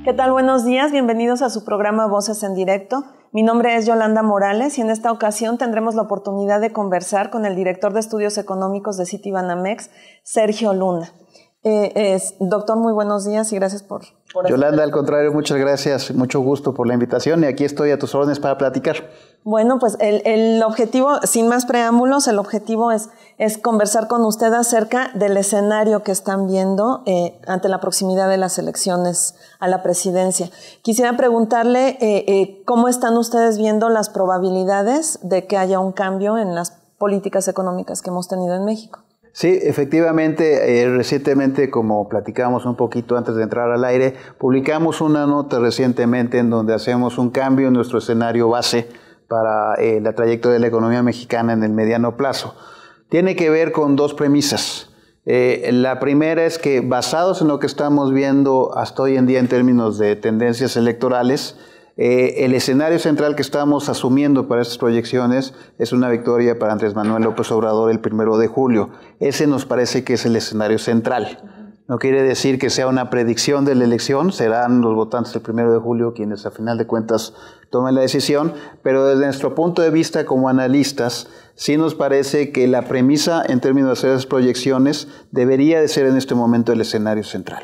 ¿Qué tal? Buenos días, bienvenidos a su programa Voces en Directo. Mi nombre es Yolanda Morales y en esta ocasión tendremos la oportunidad de conversar con el director de Estudios Económicos de Citibanamex, Sergio Luna. Doctor, muy buenos días y gracias por Yolanda, al contrario, muchas gracias, mucho gusto por la invitación y aquí estoy a tus órdenes para platicar. Bueno, pues el objetivo, sin más preámbulos, el objetivo es conversar con usted acerca del escenario que están viendo ante la proximidad de las elecciones a la presidencia. Quisiera preguntarle cómo están ustedes viendo las probabilidades de que haya un cambio en las políticas económicas que hemos tenido en México. Sí, efectivamente, recientemente, como platicamos un poquito antes de entrar al aire, publicamos una nota recientemente en donde hacemos un cambio en nuestro escenario base para la trayectoria de la economía mexicana en el mediano plazo. Tiene que ver con dos premisas. La primera es que, basados en lo que estamos viendo hasta hoy en día en términos de tendencias electorales, el escenario central que estamos asumiendo para estas proyecciones es una victoria para Andrés Manuel López Obrador el 1 de julio. Ese nos parece que es el escenario central. No quiere decir que sea una predicción de la elección, serán los votantes el 1 de julio quienes a final de cuentas tomen la decisión, pero desde nuestro punto de vista como analistas, sí nos parece que la premisa en términos de hacer esas proyecciones debería de ser en este momento el escenario central.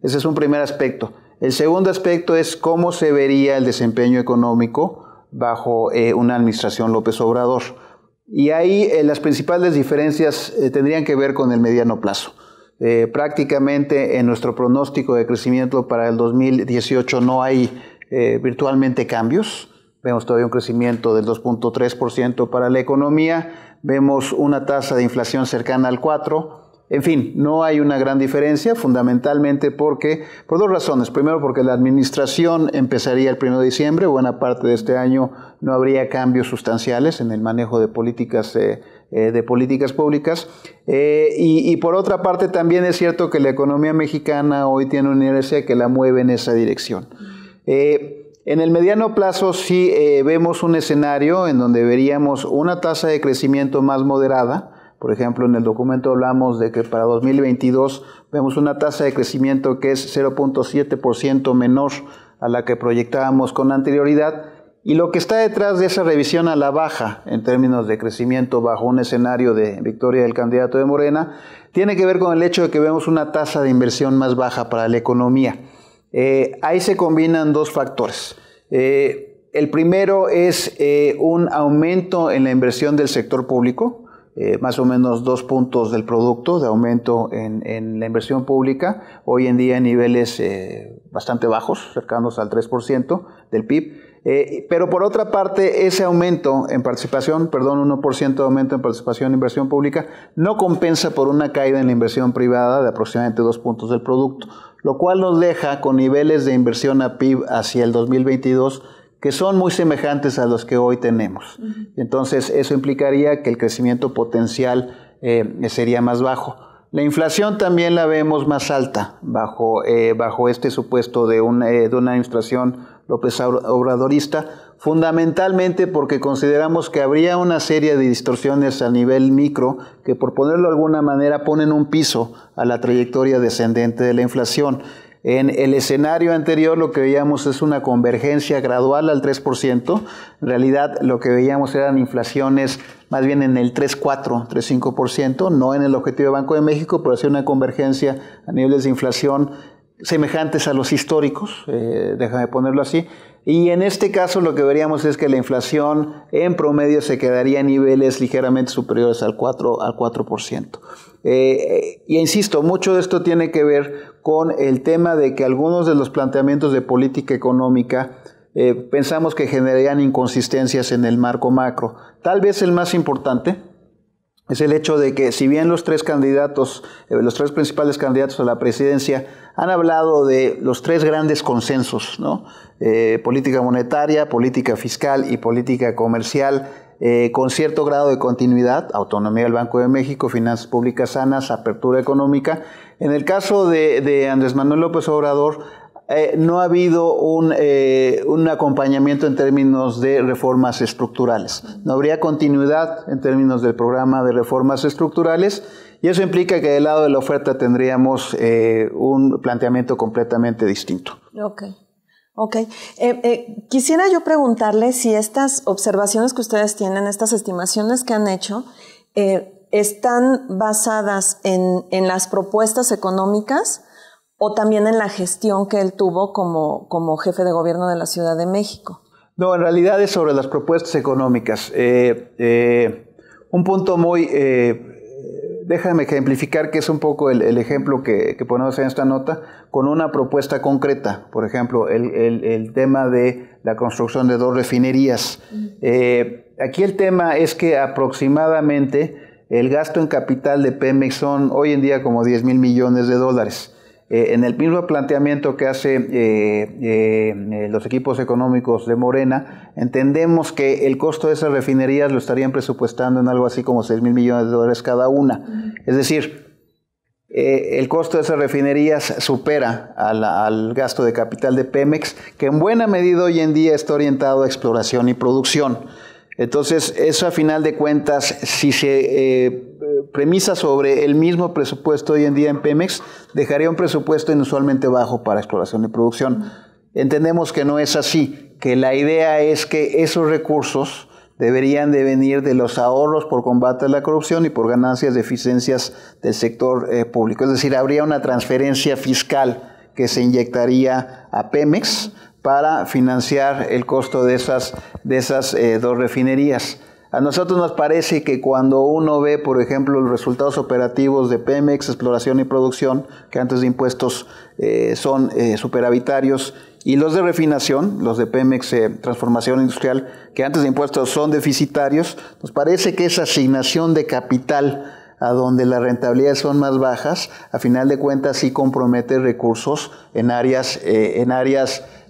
Ese es un primer aspecto. El segundo aspecto es cómo se vería el desempeño económico bajo una administración López Obrador. Y ahí las principales diferencias tendrían que ver con el mediano plazo. Prácticamente en nuestro pronóstico de crecimiento para el 2018 no hay virtualmente cambios. Vemos todavía un crecimiento del 2.3% para la economía, vemos una tasa de inflación cercana al 4%. En fin, no hay una gran diferencia, fundamentalmente por dos razones. Primero, porque la administración empezaría el 1 de diciembre, buena parte de este año no habría cambios sustanciales en el manejo de políticas públicas. Y por otra parte, también es cierto que la economía mexicana hoy tiene una inercia que la mueve en esa dirección. En el mediano plazo sí vemos un escenario en donde veríamos una tasa de crecimiento más moderada. Por ejemplo, en el documento hablamos de que para 2022 vemos una tasa de crecimiento que es 0.7% menor a la que proyectábamos con anterioridad. Y lo que está detrás de esa revisión a la baja en términos de crecimiento bajo un escenario de victoria del candidato de Morena tiene que ver con el hecho de que vemos una tasa de inversión más baja para la economía. Ahí se combinan dos factores. El primero es un aumento en la inversión del sector público. Más o menos 2 puntos del producto de aumento en la inversión pública, hoy en día en niveles bastante bajos, cercanos al 3% del PIB. Pero por otra parte, ese aumento en participación, 1% de aumento en participación en inversión pública, no compensa por una caída en la inversión privada de aproximadamente 2 puntos del producto, lo cual nos deja con niveles de inversión a PIB hacia el 2022 que son muy semejantes a los que hoy tenemos. Entonces, eso implicaría que el crecimiento potencial sería más bajo. La inflación también la vemos más alta bajo este supuesto de una administración López Obradorista, fundamentalmente porque consideramos que habría una serie de distorsiones a nivel micro que, por ponerlo de alguna manera, ponen un piso a la trayectoria descendente de la inflación. En el escenario anterior lo que veíamos es una convergencia gradual al 3%. En realidad lo que veíamos eran inflaciones más bien en el 3,4, 3,5%, no en el objetivo de Banco de México, pero sí una convergencia a niveles de inflación semejantes a los históricos, déjame ponerlo así. Y en este caso lo que veríamos es que la inflación en promedio se quedaría a niveles ligeramente superiores al 4%. Y insisto, mucho de esto tiene que ver con el tema de que algunos de los planteamientos de política económica pensamos que generarían inconsistencias en el marco macro. Tal vez el más importante es el hecho de que, si bien los tres principales candidatos a la presidencia han hablado de los tres grandes consensos, ¿no? Política monetaria, política fiscal y política comercial, con cierto grado de continuidad, autonomía del Banco de México, finanzas públicas sanas, apertura económica. En el caso de Andrés Manuel López Obrador, no ha habido un acompañamiento en términos de reformas estructurales. No habría continuidad en términos del programa de reformas estructurales y eso implica que del lado de la oferta tendríamos un planteamiento completamente distinto. Ok. Quisiera yo preguntarle si estas observaciones que ustedes tienen, estas estimaciones que han hecho, están basadas en las propuestas económicas o también en la gestión que él tuvo como jefe de gobierno de la Ciudad de México. No, en realidad es sobre las propuestas económicas. Un punto muy... déjame ejemplificar que es un poco el ejemplo que ponemos en esta nota con una propuesta concreta. Por ejemplo, el tema de la construcción de 2 refinerías. Aquí el tema es que aproximadamente el gasto en capital de Pemex son hoy en día como 10,000 millones de dólares. En el mismo planteamiento que hace los equipos económicos de Morena, entendemos que el costo de esas refinerías lo estarían presupuestando en algo así como 6,000 millones de dólares cada una. Es decir, el costo de esas refinerías supera al gasto de capital de Pemex, que en buena medida hoy en día está orientado a exploración y producción. Entonces, eso a final de cuentas, si se premisa sobre el mismo presupuesto hoy en día en Pemex, dejaría un presupuesto inusualmente bajo para exploración y producción. Entendemos que no es así, que la idea es que esos recursos deberían de venir de los ahorros por combate a la corrupción y por ganancias de eficiencias del sector público. Es decir, habría una transferencia fiscal que se inyectaría a Pemex para financiar el costo de esas 2 refinerías. A nosotros nos parece que cuando uno ve, por ejemplo, los resultados operativos de Pemex, exploración y producción, que antes de impuestos son superavitarios, y los de refinación, los de Pemex Transformación Industrial, que antes de impuestos son deficitarios, nos parece que esa asignación de capital a donde las rentabilidades son más bajas, a final de cuentas sí compromete recursos en áreas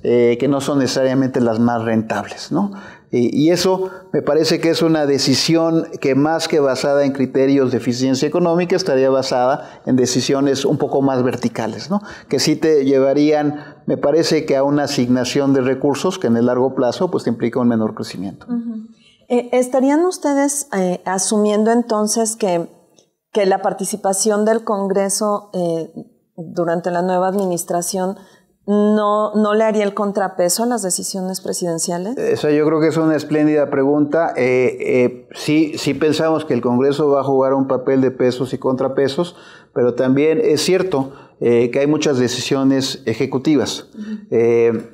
que no son necesariamente las más rentables, ¿no? Y eso me parece que es una decisión que más que basada en criterios de eficiencia económica estaría basada en decisiones un poco más verticales, ¿no? Que sí te llevarían, me parece que a una asignación de recursos que en el largo plazo pues te implica un menor crecimiento. ¿Estarían ustedes asumiendo entonces que la participación del Congreso durante la nueva administración no le haría el contrapeso a las decisiones presidenciales? Esa yo creo que es una espléndida pregunta. Sí pensamos que el Congreso va a jugar un papel de pesos y contrapesos, pero también es cierto que hay muchas decisiones ejecutivas.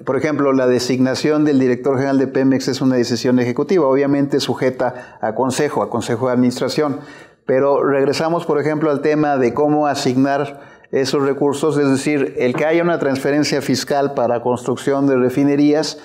Por ejemplo, la designación del director general de Pemex es una decisión ejecutiva, obviamente sujeta a consejo de administración, pero regresamos, por ejemplo, al tema de cómo asignar esos recursos, es decir, el que haya una transferencia fiscal para construcción de refinerías,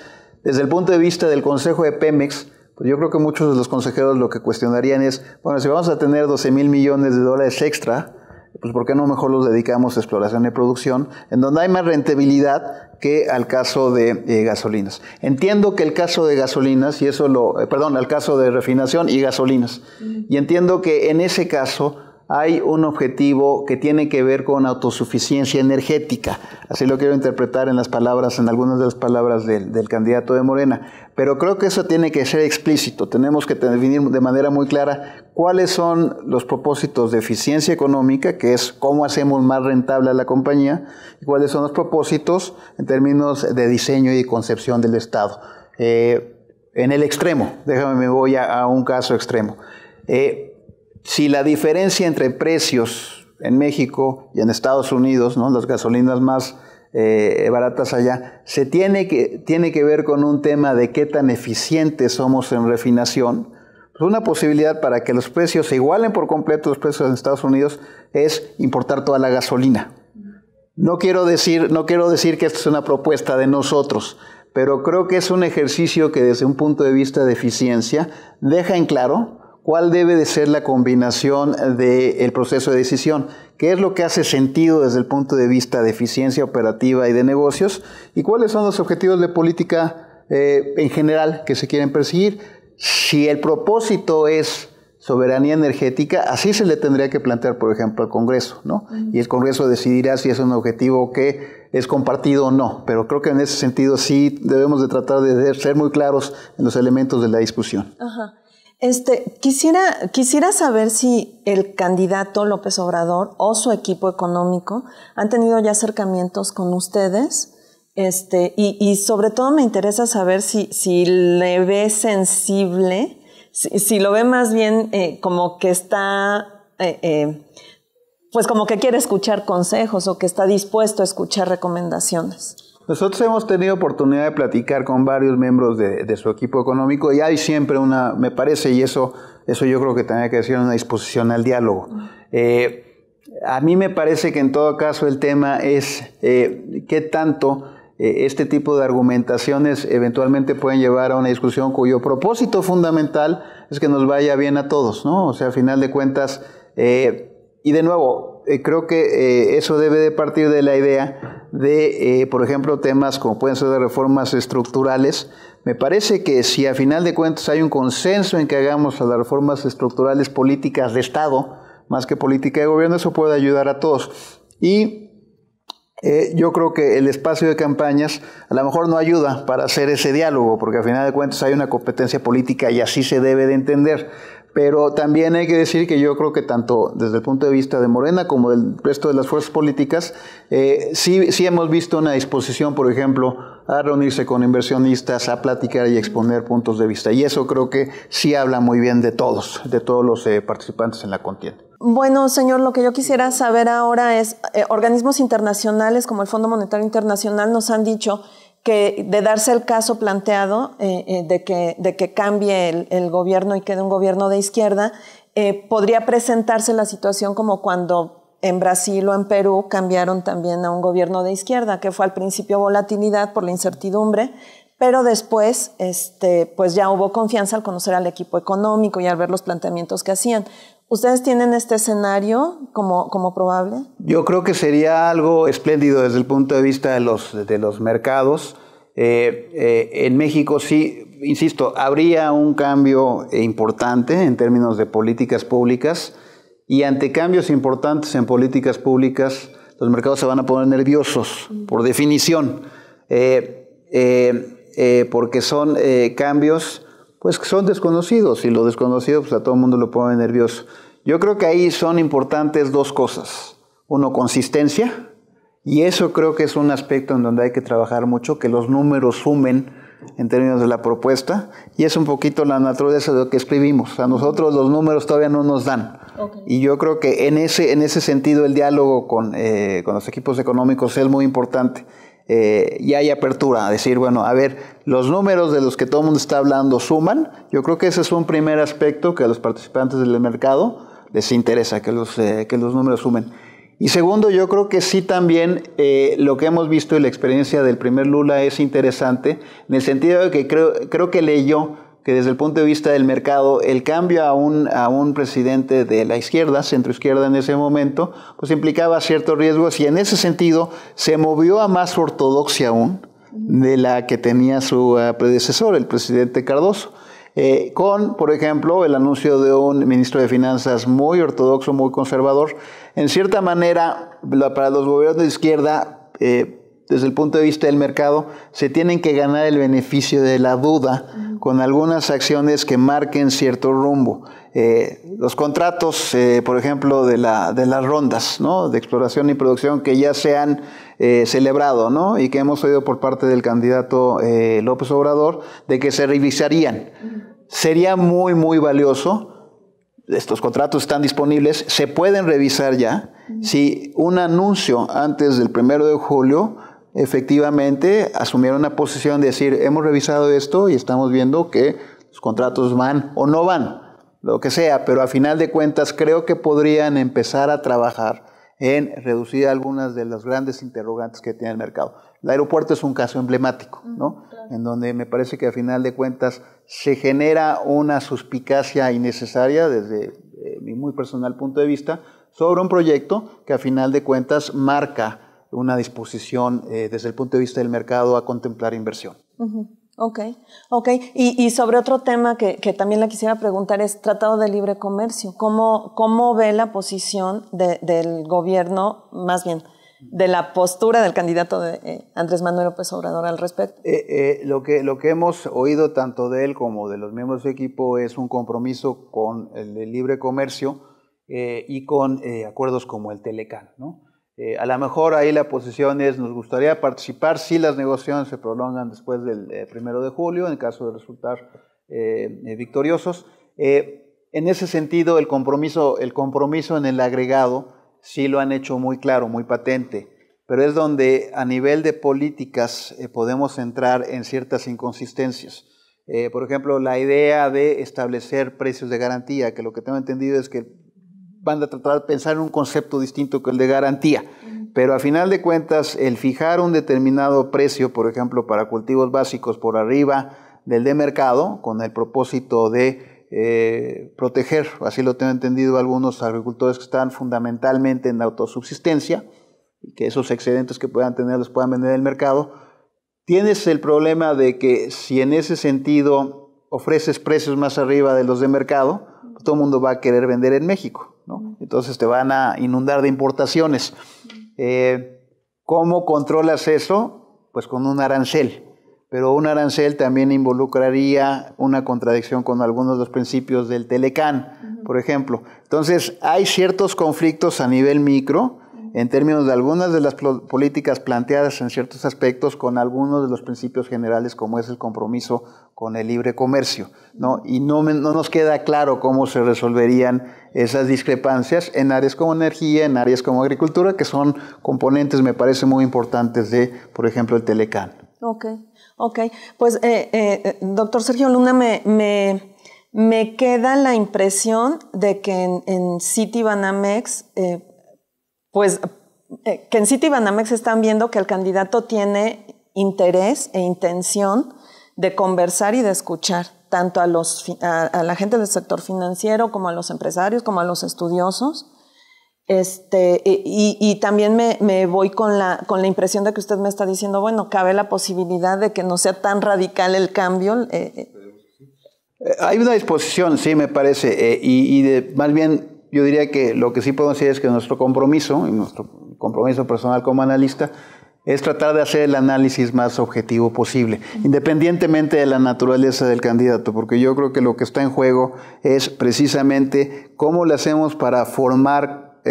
desde el punto de vista del Consejo de Pemex, pues yo creo que muchos de los consejeros lo que cuestionarían es, bueno, si vamos a tener 12,000 millones de dólares extra, pues ¿por qué no mejor los dedicamos a exploración y producción, en donde hay más rentabilidad que al caso de gasolinas? Entiendo que el caso de gasolinas, al caso de refinación y gasolinas, y entiendo que en ese caso hay un objetivo que tiene que ver con autosuficiencia energética. Así lo quiero interpretar en algunas de las palabras del candidato de Morena. Pero creo que eso tiene que ser explícito. Tenemos que definir de manera muy clara cuáles son los propósitos de eficiencia económica, que es cómo hacemos más rentable a la compañía, y cuáles son los propósitos en términos de diseño y concepción del Estado. En el extremo, me voy a un caso extremo. Si la diferencia entre precios en México y en Estados Unidos, ¿no?, las gasolinas más baratas allá, tiene que ver con un tema de qué tan eficientes somos en refinación, pues una posibilidad para que los precios se igualen por completo a los precios en Estados Unidos es importar toda la gasolina. No quiero decir que esto es una propuesta de nosotros, pero creo que es un ejercicio que desde un punto de vista de eficiencia deja en claro cuál debe de ser la combinación del proceso de decisión, qué es lo que hace sentido desde el punto de vista de eficiencia operativa y de negocios, y cuáles son los objetivos de política en general que se quieren perseguir. Si el propósito es soberanía energética, así se le tendría que plantear, por ejemplo, al Congreso, ¿no? Y el Congreso decidirá si es un objetivo que es compartido o no, pero creo que en ese sentido sí debemos de tratar de ser muy claros en los elementos de la discusión. Ajá. Quisiera saber si el candidato López Obrador o su equipo económico han tenido ya acercamientos con ustedes, y sobre todo me interesa saber si le ve sensible, si lo ve más bien como que está, pues como que quiere escuchar consejos o que está dispuesto a escuchar recomendaciones. Nosotros hemos tenido oportunidad de platicar con varios miembros de su equipo económico y hay siempre me parece, y eso yo creo que tendría que ser una disposición al diálogo. A mí me parece que en todo caso el tema es qué tanto este tipo de argumentaciones eventualmente pueden llevar a una discusión cuyo propósito fundamental es que nos vaya bien a todos, ¿no? O sea, a final de cuentas, y de nuevo, creo que eso debe de partir de la idea de, por ejemplo, temas como pueden ser de reformas estructurales. Me parece que si a final de cuentas hay un consenso en que hagamos a las reformas estructurales políticas de Estado, más que política de gobierno, eso puede ayudar a todos. Y yo creo que el espacio de campañas a lo mejor no ayuda para hacer ese diálogo, porque a final de cuentas hay una competencia política y así se debe de entender. Pero también hay que decir que yo creo que tanto desde el punto de vista de Morena como del resto de las fuerzas políticas, sí hemos visto una disposición, por ejemplo, a reunirse con inversionistas, a platicar y exponer puntos de vista. Y eso creo que sí habla muy bien de todos los participantes en la contienda. Bueno, señor, lo que yo quisiera saber ahora es, organismos internacionales como el Fondo Monetario Internacional nos han dicho que de darse el caso planteado de que cambie el gobierno y quede un gobierno de izquierda, podría presentarse la situación como cuando en Brasil o en Perú cambiaron también a un gobierno de izquierda, que fue al principio volatilidad por la incertidumbre, pero después pues ya hubo confianza al conocer al equipo económico y al ver los planteamientos que hacían. ¿Ustedes tienen este escenario como probable? Yo creo que sería algo espléndido desde el punto de vista de los mercados. En México sí, insisto, habría un cambio importante en términos de políticas públicas y ante cambios importantes en políticas públicas los mercados se van a poner nerviosos, por definición, porque son cambios pues que son desconocidos y lo desconocido pues a todo el mundo lo pone nervioso. Yo creo que ahí son importantes dos cosas. Uno, consistencia, y eso creo que es un aspecto en donde hay que trabajar mucho, que los números sumen en términos de la propuesta, y es un poquito la naturaleza de lo que escribimos. A nosotros los números todavía no nos dan. Okay. Y yo creo que en ese sentido el diálogo con los equipos económicos es muy importante. Y hay apertura a decir, bueno, a ver, los números de los que todo el mundo está hablando suman. Yo creo que ese es un primer aspecto que a los participantes del mercado les interesa, que los números sumen. Y segundo, yo creo que sí también lo que hemos visto en la experiencia del primer Lula es interesante, en el sentido de que creo que leyó que desde el punto de vista del mercado, el cambio a un presidente de la izquierda, centroizquierda en ese momento, pues implicaba ciertos riesgos y en ese sentido se movió a más ortodoxia aún de la que tenía su predecesor, el presidente Cardoso. Con, por ejemplo, el anuncio de un ministro de Finanzas muy ortodoxo, muy conservador. En cierta manera, para los gobiernos de izquierda, desde el punto de vista del mercado, se tienen que ganar el beneficio de la duda con algunas acciones que marquen cierto rumbo. Los contratos, por ejemplo, de las rondas, ¿no?, de exploración y producción que ya se han celebrado, ¿no?, y que hemos oído por parte del candidato López Obrador, de que se revisarían. Sería muy, muy valioso. Estos contratos están disponibles, se pueden revisar ya. Si un anuncio antes del 1 de julio efectivamente asumieron una posición de decir, hemos revisado esto y estamos viendo que los contratos van o no van, lo que sea, pero a final de cuentas creo que podrían empezar a trabajar en reducir algunas de las grandes interrogantes que tiene el mercado. El aeropuerto es un caso emblemático, ¿no?, en donde me parece que a final de cuentas se genera una suspicacia innecesaria desde mi muy personal punto de vista sobre un proyecto que a final de cuentas marca una disposición desde el punto de vista del mercado a contemplar inversión. Ok. Y sobre otro tema que también le quisiera preguntar es Tratado de Libre Comercio. ¿Cómo ve la posición del gobierno, más bien, de la postura del candidato de Andrés Manuel López Obrador al respecto? Lo que hemos oído tanto de él como de los miembros de su equipo es un compromiso con el libre comercio y con acuerdos como el Telecán, ¿no? A lo mejor ahí la posición es, nos gustaría participar si las negociaciones se prolongan después del 1 de julio, en caso de resultar victoriosos. En ese sentido, el compromiso en el agregado sí lo han hecho muy claro, muy patente, pero es donde a nivel de políticas podemos entrar en ciertas inconsistencias. Por ejemplo, la idea de establecer precios de garantía, que lo que tengo entendido es que van a tratar de pensar en un concepto distinto que el de garantía, pero a final de cuentas el fijar un determinado precio, por ejemplo, para cultivos básicos por arriba del de mercado, con el propósito de proteger, así lo tengo entendido, algunos agricultores que están fundamentalmente en autosubsistencia, y que esos excedentes que puedan tener los puedan vender en el mercado, tienes el problema de que si en ese sentido ofreces precios más arriba de los de mercado, pues todo el mundo va a querer vender en México, ¿no? Entonces te van a inundar de importaciones. ¿Cómo controlas eso? Pues con un arancel. Pero un arancel también involucraría una contradicción con algunos de los principios del Telecán, por ejemplo. Entonces, hay ciertos conflictos a nivel micro, en términos de algunas de las políticas planteadas en ciertos aspectos con algunos de los principios generales, como es el compromiso con el libre comercio, ¿no? Y no nos queda claro cómo se resolverían esas discrepancias en áreas como energía, en áreas como agricultura, que son componentes, me parece, muy importantes de, por ejemplo, el Telecán. Ok. Pues, doctor Sergio Luna, me queda la impresión de que en Citibanamex, que en Citibanamex están viendo que el candidato tiene interés e intención de conversar y de escuchar tanto a la gente del sector financiero como a los empresarios, como a los estudiosos. Y también me voy con la impresión de que usted me está diciendo, bueno, cabe la posibilidad de que no sea tan radical el cambio. Hay una disposición, sí, me parece, más bien yo diría que lo que sí podemos decir es que nuestro compromiso, y nuestro compromiso personal como analista, es tratar de hacer el análisis más objetivo posible, independientemente de la naturaleza del candidato, porque yo creo que lo que está en juego es precisamente cómo le hacemos para formar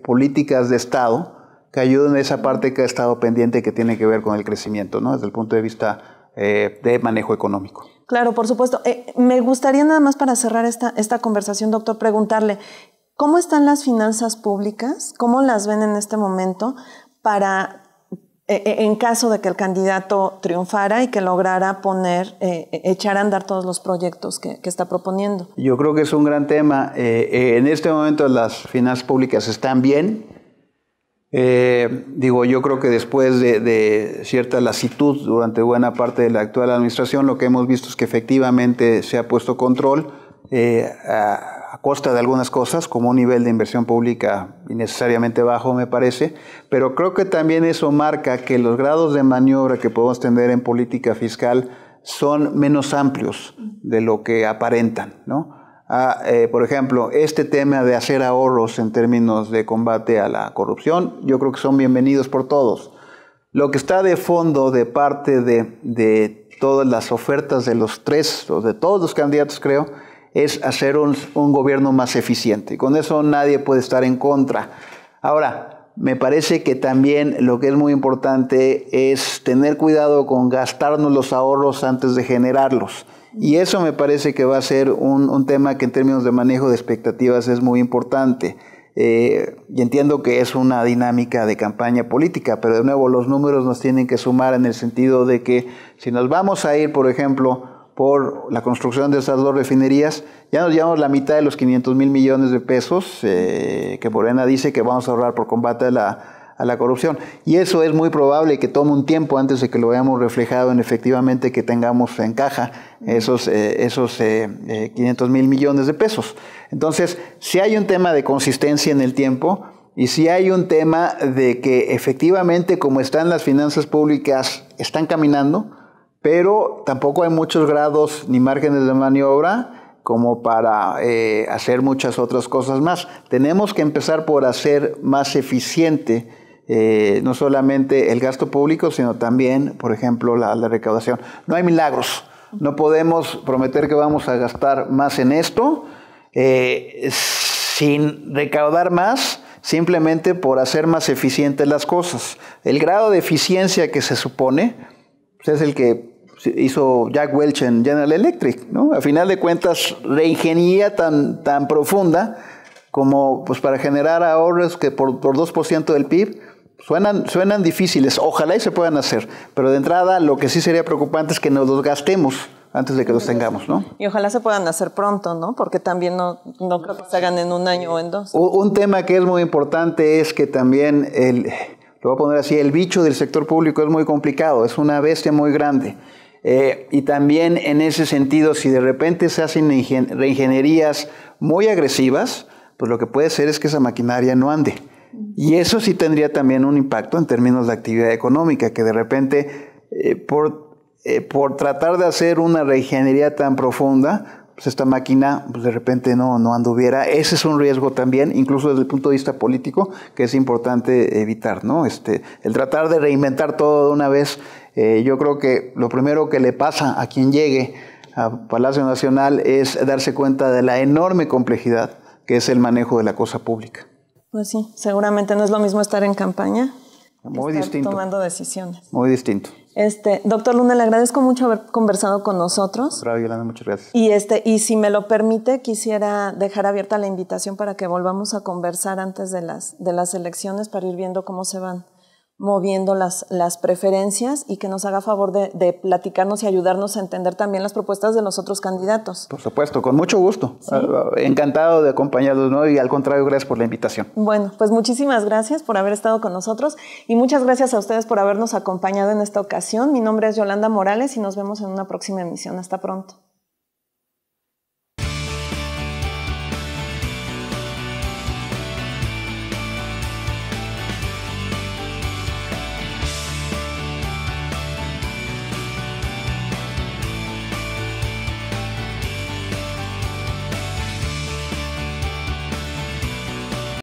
políticas de Estado que ayuden a esa parte que ha estado pendiente que tiene que ver con el crecimiento, ¿no? Desde el punto de vista de manejo económico. Claro, por supuesto. Me gustaría nada más para cerrar esta conversación, doctor, preguntarle, ¿cómo están las finanzas públicas? ¿Cómo las ven en este momento en caso de que el candidato triunfara y que lograra echar a andar todos los proyectos que está proponiendo? Yo creo que es un gran tema. En este momento las finanzas públicas están bien. Yo creo que después de cierta lasitud durante buena parte de la actual administración, lo que hemos visto es que efectivamente se ha puesto control a costa de algunas cosas, como un nivel de inversión pública innecesariamente bajo, me parece, pero creo que también eso marca que los grados de maniobra que podemos tener en política fiscal son menos amplios de lo que aparentan, ¿no? Por ejemplo, este tema de hacer ahorros en términos de combate a la corrupción, yo creo que son bienvenidos por todos. Lo que está de fondo de parte de todas las ofertas de los tres, o de todos los candidatos, creo, es hacer un gobierno más eficiente. Y con eso nadie puede estar en contra. Ahora, me parece que también lo que es muy importante es tener cuidado con gastarnos los ahorros antes de generarlos. Y eso me parece que va a ser un tema que en términos de manejo de expectativas es muy importante. Y entiendo que es una dinámica de campaña política, pero de nuevo los números nos tienen que sumar en el sentido de que si nos vamos a ir, por ejemplo, por la construcción de esas 2 refinerías, ya nos llevamos la mitad de los 500,000 millones de pesos que Morena dice que vamos a ahorrar por combate a la corrupción. Y eso es muy probable que tome un tiempo antes de que lo veamos reflejado en efectivamente que tengamos en caja esos 500,000 millones de pesos. Entonces, si hay un tema de consistencia en el tiempo y si hay un tema de que efectivamente como están las finanzas públicas están caminando, pero tampoco hay muchos grados ni márgenes de maniobra como para hacer muchas otras cosas más. Tenemos que empezar por hacer más eficiente no solamente el gasto público, sino también, por ejemplo, la recaudación. No hay milagros. No podemos prometer que vamos a gastar más en esto sin recaudar más, simplemente por hacer más eficientes las cosas. El grado de eficiencia que se supone pues es el que hizo Jack Welch en General Electric, ¿no? A final de cuentas, reingeniería tan profunda como pues, para generar ahorros que por 2% del PIB suenan difíciles. Ojalá y se puedan hacer, pero de entrada lo que sí sería preocupante es que nos los gastemos antes de que los tengamos, ¿no? Y ojalá se puedan hacer pronto, ¿no? Porque también no creo que se hagan en un año o en dos. Un tema que es muy importante es que también, lo voy a poner así, el bicho del sector público es muy complicado, es una bestia muy grande. Y también en ese sentido, si de repente se hacen reingenierías muy agresivas, pues lo que puede ser es que esa maquinaria no ande. Y eso sí tendría también un impacto en términos de actividad económica, que de repente, por tratar de hacer una reingeniería tan profunda, pues esta máquina pues de repente no anduviera. Ese es un riesgo también, incluso desde el punto de vista político, que es importante evitar, ¿no? El tratar de reinventar todo de una vez, yo creo que lo primero que le pasa a quien llegue a Palacio Nacional es darse cuenta de la enorme complejidad que es el manejo de la cosa pública. Pues sí, seguramente no es lo mismo estar en campaña muy estar distinto, tomando decisiones. Muy distinto. Doctor Luna, le agradezco mucho haber conversado con nosotros. Bravo, Yolanda, muchas gracias. Y si me lo permite, quisiera dejar abierta la invitación para que volvamos a conversar antes de las elecciones para ir viendo cómo se van moviendo las preferencias y que nos haga favor de platicarnos y ayudarnos a entender también las propuestas de los otros candidatos. Por supuesto, con mucho gusto. ¿Sí? Encantado de acompañarlos, ¿no? Y al contrario, gracias por la invitación. Bueno, pues muchísimas gracias por haber estado con nosotros y muchas gracias a ustedes por habernos acompañado en esta ocasión. Mi nombre es Yolanda Morales y nos vemos en una próxima emisión. Hasta pronto.